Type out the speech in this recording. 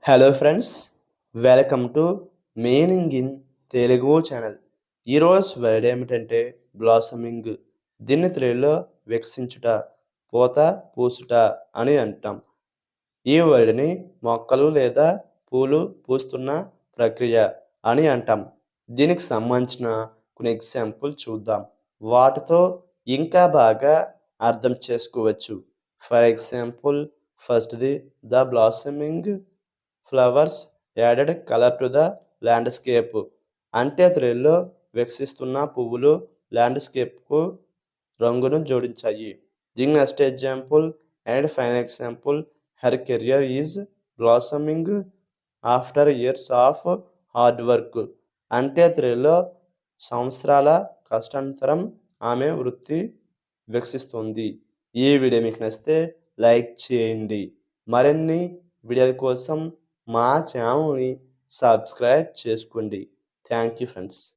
Hello friends, welcome to meaning in Telugu channel. ఈరోజు word ఏమిటంటే blossoming. దీన్ని తెలుగులో వికసించుట, పూత పూసుట అని అంటాం. ఈ వర్డ్ని మొక్కలు లేదా పూలు పూస్తున్న ప్రక్రియ అని అంటాం. దీనికి సంబంధించిన కొన్ని ఎగ్జాంపుల్ చూద్దాం. వాటితో ఇంకా బాగా అర్థం చేసుకోవచ్చు. ఫర్ ఎగ్జాంపుల్, ఫస్ట్ది the blossoming flowers added colour to the landscape. అంటే తెలుగులో వికసిస్తున్న పువ్వులు ల్యాండ్స్కేప్కు రంగును జోడించాయి. The next example and final example, her career is blossoming after years of hard work. అంటే తెలుగులో సంవత్సరాల కష్టానంతరం ఆమె వృత్తి వికసిస్తుంది. ఈ వీడియో మీకు నచ్చితే లైక్ చేయండి. మరిన్ని వీడియోల కోసం మా ఛానల్ని సబ్స్క్రైబ్ చేసుకోండి. Thank you friends.